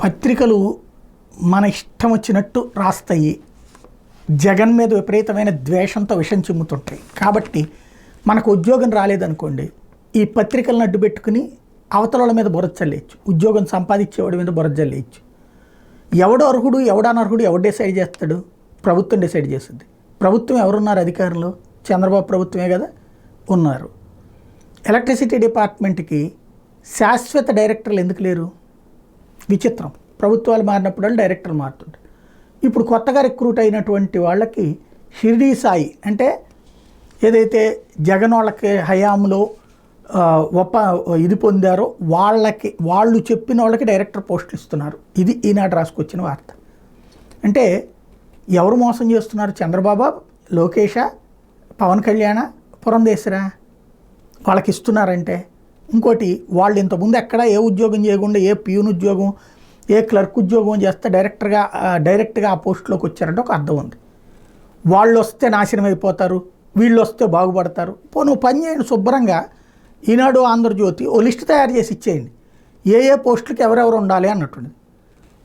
పత్రికలు మన ఇష్టం వచ్చినట్టు రాస్తాయి. జగన్ మీద విపరీతమైన ద్వేషంతో విషం చిమ్ముతుంటాయి. కాబట్టి మనకు ఉద్యోగం రాలేదనుకోండి, ఈ పత్రికలను అడ్డు పెట్టుకుని అవతల మీద బురద చల్లేయచ్చు, ఉద్యోగం సంపాదించేవాడి మీద బురద చల్లేయచ్చు. ఎవడు అర్హుడు ఎవడనర్హుడు ఎవడు డిసైడ్ చేస్తాడు? ప్రభుత్వం డిసైడ్ చేస్తుంది. ప్రభుత్వం ఎవరున్నారు అధికారంలో? చంద్రబాబు ప్రభుత్వమే కదా ఉన్నారు. ఎలక్ట్రిసిటీ డిపార్ట్మెంట్కి శాశ్వత డైరెక్టర్లు ఎందుకు లేరు? విచిత్రం. ప్రభుత్వాలు మారినప్పుడు డైరెక్టర్లు మారుతుంటారు. ఇప్పుడు కొత్తగా రిక్రూట్ అయినటువంటి వాళ్ళకి షిరిడీ సాయి అంటే ఏదైతే జగన్ వాళ్ళకి హయాంలో ఇది పొందారో వాళ్ళు చెప్పిన వాళ్ళకి డైరెక్టర్ పోస్టులు ఇస్తున్నారు. ఇది ఈనాడు రాసుకొచ్చిన వార్త. అంటే ఎవరు మోసం చేస్తున్నారు? చంద్రబాబు, లోకేష, పవన్ కళ్యాణ, పురంధేశ్వరా వాళ్ళకి ఇస్తున్నారంటే. ఇంకోటి, వాళ్ళు ఇంతకుముందు ఎక్కడ ఏ ఉద్యోగం చేయకుండా ఏ ప్యూన్ ఉద్యోగం ఏ క్లర్క్ ఉద్యోగం చేస్తే డైరెక్ట్గా ఆ పోస్టులోకి వచ్చారంటే ఒక అర్థం ఉంది. వాళ్ళు వస్తే నాశనం అయిపోతారు, వీళ్ళు వస్తే బాగుపడతారు. నువ్వు పని చేయండి శుభ్రంగా. ఈనాడు, ఆంధ్రజ్యోతి ఓ లిస్ట్ తయారు చేసి ఇచ్చేయండి, ఏ పోస్టులకి ఎవరెవరు ఉండాలి అన్నట్టుంది.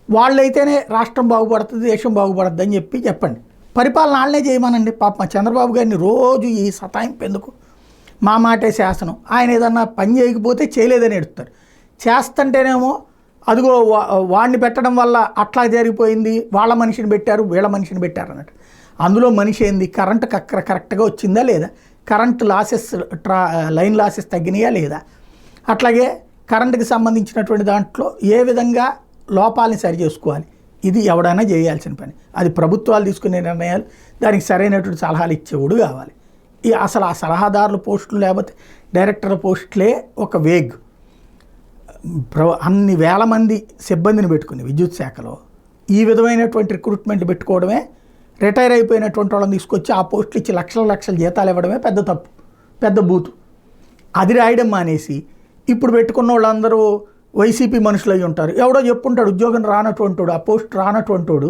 వాళ్ళైతేనే రాష్ట్రం బాగుపడుతుంది, దేశం బాగుపడుతుంది అని చెప్పండి. పరిపాలన వాళ్ళనే చేయమనండి. పాప చంద్రబాబు గారిని రోజు ఈ సతాయింపు ఎందుకు? మా మాటే శాసనం. ఆయన ఏదన్నా పని చేయకపోతే చేయలేదని ఎడుతారు. చేస్తుంటేనేమో అదిగో వాడిని పెట్టడం వల్ల అట్లా జరిగిపోయింది, వాళ్ళ మనిషిని పెట్టారు, వీళ్ళ మనిషిని పెట్టారు అన్నట్టు. అందులో మనిషి ఏంది? కరెంటు కరెక్ట్గా వచ్చిందా లేదా? కరెంటు లాసెస్ లైన్ లాసెస్ తగ్గినాయా లేదా? అట్లాగే కరెంటుకి సంబంధించినటువంటి దాంట్లో ఏ విధంగా లోపాలని సరి చేసుకోవాలి, ఇది ఎవడైనా చేయాల్సిన పని. అది ప్రభుత్వాలు తీసుకునే నిర్ణయాలు, దానికి సరైనటువంటి సలహాలు ఇచ్చేవాడు కావాలి. అసలు ఆ సలహాదారుల పోస్టులు లేకపోతే డైరెక్టర్ల పోస్టులే ఒక వేగ్. అన్ని వేల మంది సిబ్బందిని పెట్టుకుని విద్యుత్ శాఖలో ఈ విధమైనటువంటి రిక్రూట్మెంట్ పెట్టుకోవడమే, రిటైర్ అయిపోయినటువంటి వాళ్ళని తీసుకొచ్చి ఆ పోస్టులు ఇచ్చి లక్షల జీతాలు ఇవ్వడమే పెద్ద తప్పు, పెద్ద బూతు. అది రాయడం మానేసి ఇప్పుడు పెట్టుకున్న వాళ్ళందరూ వైసీపీ మనుషులు అయి ఉంటారు. ఎవడో చెప్పుంటాడు ఉద్యోగం రానటువంటి వాడు, ఆ పోస్ట్ రానటువంటి వాడు,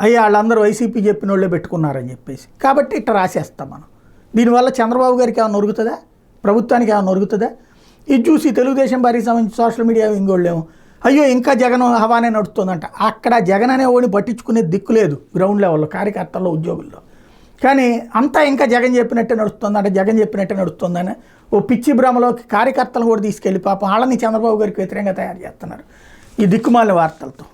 అయ్యా వాళ్ళందరూ వైసీపీ చెప్పిన వాళ్ళే పెట్టుకున్నారని చెప్పేసి. కాబట్టి ఇట్లా రాసేస్తాం మనం. దీనివల్ల చంద్రబాబు గారికి ఏమైనా నొరుగుతుందా? ప్రభుత్వానికి ఏమైనా నొరుగుతుందా? ఇది చూసి తెలుగుదేశం పార్టీకి సంబంధించి సోషల్ మీడియా ఇంకోళ్ళేమో అయ్యో ఇంకా జగన్ హవానే నడుస్తుందంట. అక్కడ జగన్ అనే వాడిని పట్టించుకునే దిక్కు లేదు గ్రౌండ్ లెవెల్లో, కార్యకర్తల్లో, ఉద్యోగుల్లో. కానీ అంతా ఇంకా జగన్ చెప్పినట్టే నడుస్తుందంటే, జగన్ చెప్పినట్టే నడుస్తుందని ఓ పిచ్చి భ్రమలోకి కార్యకర్తలు కూడా తీసుకెళ్ళి పాపం వాళ్ళని చంద్రబాబు గారికి వ్యతిరేకంగా తయారు చేస్తున్నారు ఈ దిక్కుమాలిన వార్తలతో.